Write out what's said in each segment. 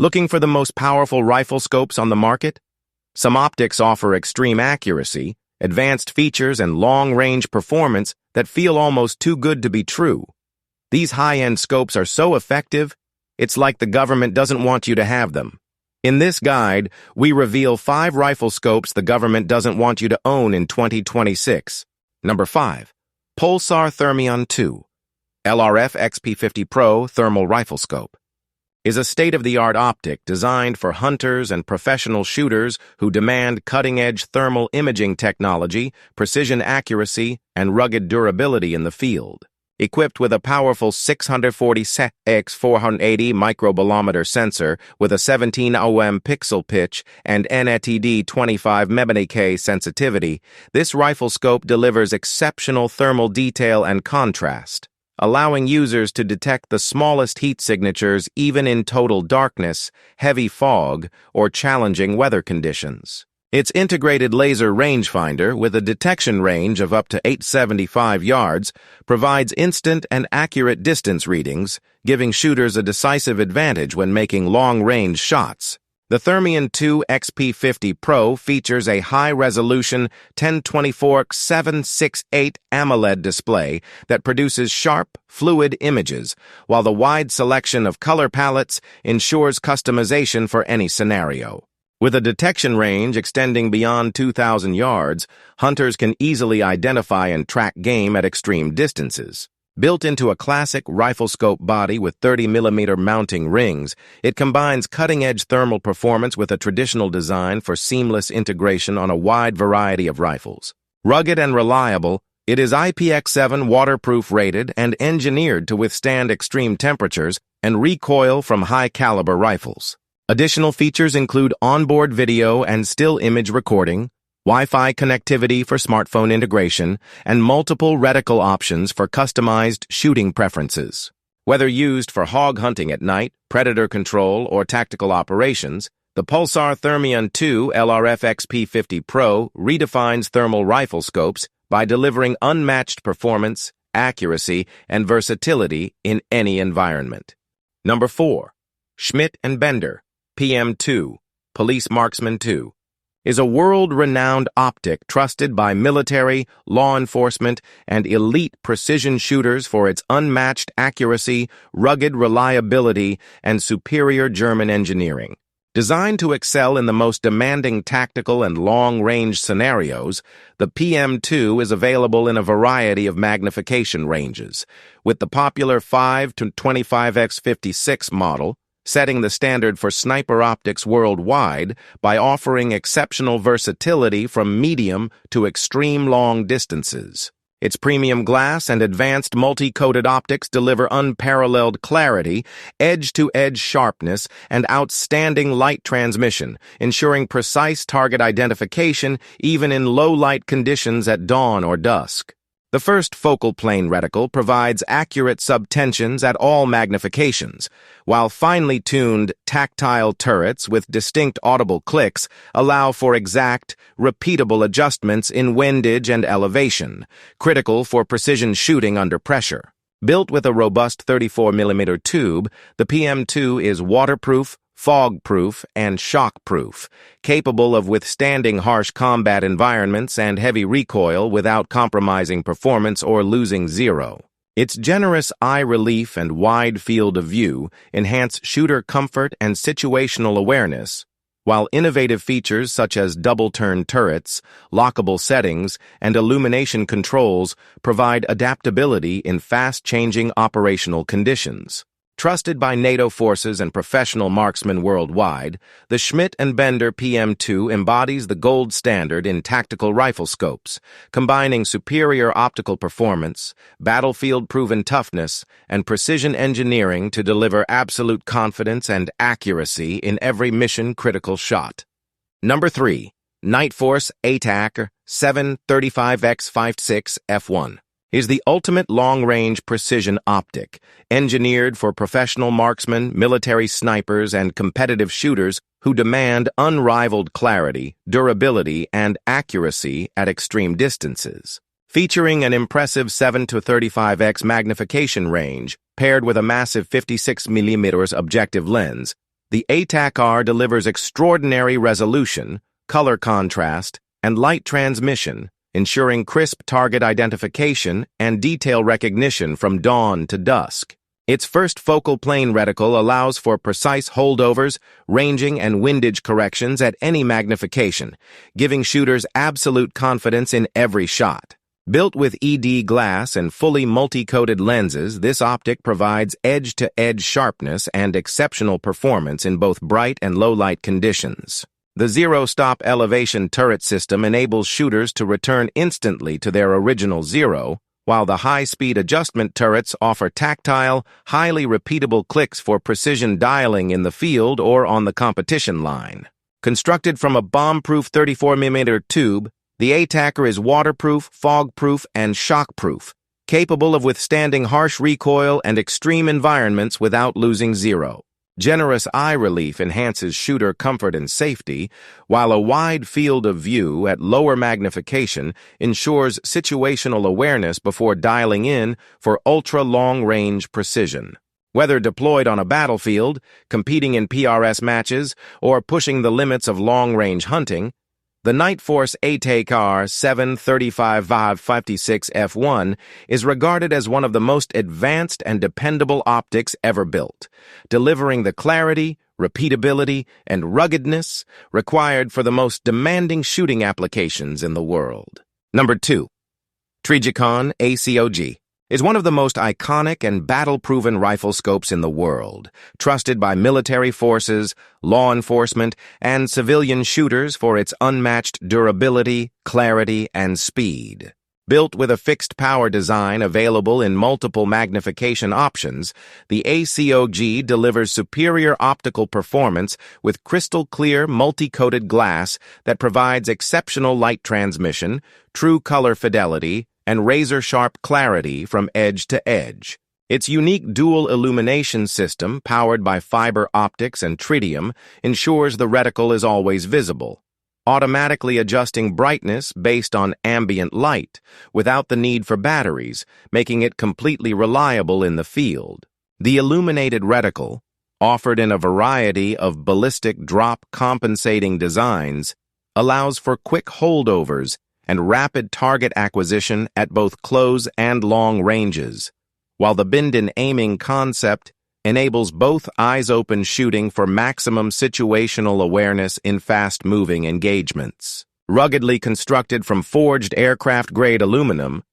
Looking for the most powerful rifle scopes on the market? Some optics offer extreme accuracy, advanced features, and long-range performance that feel almost too good to be true. These high-end scopes are so effective, it's like the government doesn't want you to have them. In this guide, we reveal 5 rifle scopes the government doesn't want you to own in 2026. Number 5. Pulsar Thermion 2 LRF XP50 Pro Thermal Rifle Scope is a state-of-the-art optic designed for hunters and professional shooters who demand cutting-edge thermal imaging technology, precision accuracy, and rugged durability in the field. Equipped with a powerful 640x480 microbolometer sensor with a 17 ohm pixel pitch and NETD 25 MK sensitivity, this rifle scope delivers exceptional thermal detail and contrast, allowing users to detect the smallest heat signatures even in total darkness, heavy fog, or challenging weather conditions. Its integrated laser rangefinder, with a detection range of up to 875 yards, provides instant and accurate distance readings, giving shooters a decisive advantage when making long-range shots. The Thermion 2 XP50 Pro features a high-resolution 1024x768 AMOLED display that produces sharp, fluid images, while the wide selection of color palettes ensures customization for any scenario. With a detection range extending beyond 2,000 yards, hunters can easily identify and track game at extreme distances. Built into a classic rifle scope body with 30mm mounting rings, it combines cutting-edge thermal performance with a traditional design for seamless integration on a wide variety of rifles. Rugged and reliable, it is IPX7 waterproof rated and engineered to withstand extreme temperatures and recoil from high-caliber rifles. Additional features include onboard video and still image recording, Wi-Fi connectivity for smartphone integration, and multiple reticle options for customized shooting preferences. Whether used for hog hunting at night, predator control, or tactical operations, the Pulsar Thermion 2 LRF XP50 Pro redefines thermal rifle scopes by delivering unmatched performance, accuracy, and versatility in any environment. Number 4. Schmidt & Bender PM2 Police Marksman 2 is a world-renowned optic trusted by military, law enforcement, and elite precision shooters for its unmatched accuracy, rugged reliability, and superior German engineering. Designed to excel in the most demanding tactical and long-range scenarios, the PM2 is available in a variety of magnification ranges, with the popular 5 to 25x56 model setting the standard for sniper optics worldwide by offering exceptional versatility from medium to extreme long distances. Its premium glass and advanced multi-coated optics deliver unparalleled clarity, edge-to-edge sharpness, and outstanding light transmission, ensuring precise target identification even in low-light conditions at dawn or dusk. The first focal plane reticle provides accurate subtensions at all magnifications, while finely tuned tactile turrets with distinct audible clicks allow for exact, repeatable adjustments in windage and elevation, critical for precision shooting under pressure. Built with a robust 34mm tube, the PM2 is waterproof, fog-proof, and shock-proof, capable of withstanding harsh combat environments and heavy recoil without compromising performance or losing zero. Its generous eye relief and wide field of view enhance shooter comfort and situational awareness, while innovative features such as double-turn turrets, lockable settings, and illumination controls provide adaptability in fast-changing operational conditions. Trusted by NATO forces and professional marksmen worldwide, the Schmidt & Bender PM2 embodies the gold standard in tactical rifle scopes, combining superior optical performance, battlefield-proven toughness, and precision engineering to deliver absolute confidence and accuracy in every mission-critical shot. Number 3. Nightforce ATACR 735x56 F1 is the ultimate long-range precision optic, engineered for professional marksmen, military snipers, and competitive shooters who demand unrivaled clarity, durability, and accuracy at extreme distances. Featuring an impressive 7 to 35x magnification range, paired with a massive 56mm objective lens, The ATACR delivers extraordinary resolution, color contrast, and light transmission, ensuring crisp target identification and detail recognition from dawn to dusk. Its first focal plane reticle allows for precise holdovers, ranging, and windage corrections at any magnification, giving shooters absolute confidence in every shot. Built with ED glass and fully multi-coated lenses, this optic provides edge-to-edge sharpness and exceptional performance in both bright and low-light conditions. The zero-stop elevation turret system enables shooters to return instantly to their original zero, while the high-speed adjustment turrets offer tactile, highly repeatable clicks for precision dialing in the field or on the competition line. Constructed from a bomb-proof 34mm tube, the ATACR is waterproof, fog-proof, and shock-proof, capable of withstanding harsh recoil and extreme environments without losing zero. Generous eye relief enhances shooter comfort and safety, while a wide field of view at lower magnification ensures situational awareness before dialing in for ultra-long-range precision. Whether deployed on a battlefield, competing in PRS matches, or pushing the limits of long-range hunting, the Nightforce ATACR 735-56F1 is regarded as one of the most advanced and dependable optics ever built, delivering the clarity, repeatability, and ruggedness required for the most demanding shooting applications in the world. Number 2. Trijicon ACOG is one of the most iconic and battle-proven rifle scopes in the world, trusted by military forces, law enforcement, and civilian shooters for its unmatched durability, clarity, and speed. Built with a fixed power design available in multiple magnification options, the ACOG delivers superior optical performance with crystal-clear multi-coated glass that provides exceptional light transmission, true color fidelity, and razor-sharp clarity from edge to edge. Its unique dual illumination system, powered by fiber optics and tritium, ensures the reticle is always visible, automatically adjusting brightness based on ambient light, without the need for batteries, making it completely reliable in the field. The illuminated reticle, offered in a variety of ballistic drop compensating designs, allows for quick holdovers and rapid target acquisition at both close and long ranges, while the bend-in aiming concept enables both eyes-open shooting for maximum situational awareness in fast-moving engagements. Ruggedly constructed from forged aircraft-grade aluminum,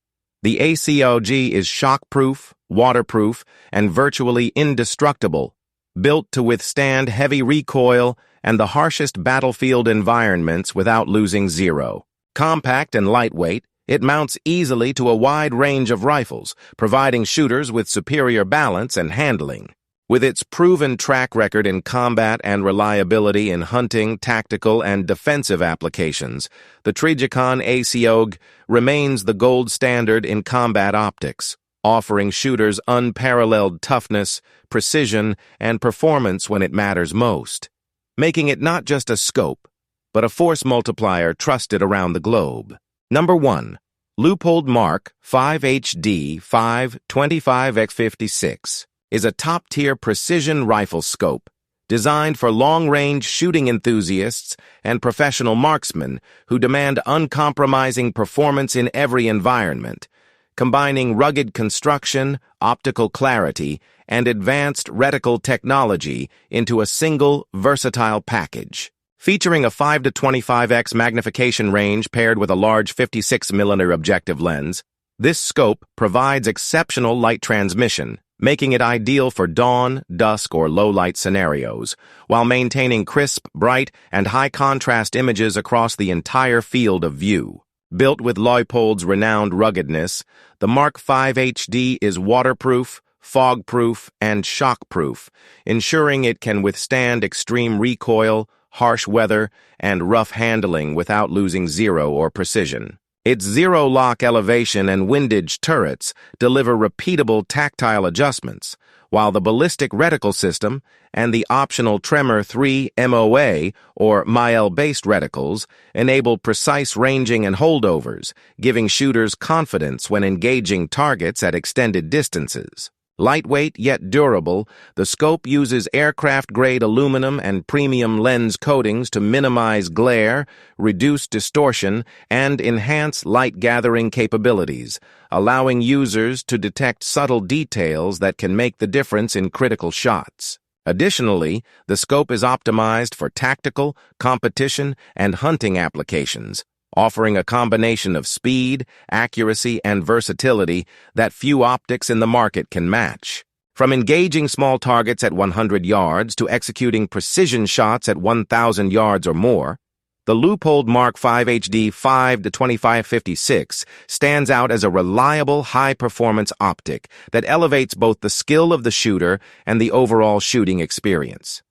the ACOG is shock-proof, waterproof, and virtually indestructible, built to withstand heavy recoil and the harshest battlefield environments without losing zero. Compact and lightweight, it mounts easily to a wide range of rifles, providing shooters with superior balance and handling. With its proven track record in combat and reliability in hunting, tactical, and defensive applications, the Trijicon ACOG remains the gold standard in combat optics, offering shooters unparalleled toughness, precision, and performance when it matters most, making it not just a scope, but a force multiplier trusted around the globe. Number 1. Leupold Mark 5HD 525x56 is a top-tier precision rifle scope designed for long-range shooting enthusiasts and professional marksmen who demand uncompromising performance in every environment, combining rugged construction, optical clarity, and advanced reticle technology into a single, versatile package. Featuring a 5 to 25x magnification range paired with a large 56mm objective lens, this scope provides exceptional light transmission, making it ideal for dawn, dusk, or low-light scenarios, while maintaining crisp, bright, and high-contrast images across the entire field of view. Built with Leupold's renowned ruggedness, the Mark 5 HD is waterproof, fog-proof, and shock-proof, ensuring it can withstand extreme recoil, harsh weather, and rough handling without losing zero or precision. Its zero-lock elevation and windage turrets deliver repeatable tactile adjustments, while the ballistic reticle system and the optional Tremor 3 MOA or MIL-based reticles enable precise ranging and holdovers, giving shooters confidence when engaging targets at extended distances. Lightweight yet durable, the scope uses aircraft-grade aluminum and premium lens coatings to minimize glare, reduce distortion, and enhance light-gathering capabilities, allowing users to detect subtle details that can make the difference in critical shots. Additionally, the scope is optimized for tactical, competition, and hunting applications, offering a combination of speed, accuracy, and versatility that few optics in the market can match. From engaging small targets at 100 yards to executing precision shots at 1,000 yards or more, the Leupold Mark 5 HD 5-2556 stands out as a reliable, high-performance optic that elevates both the skill of the shooter and the overall shooting experience.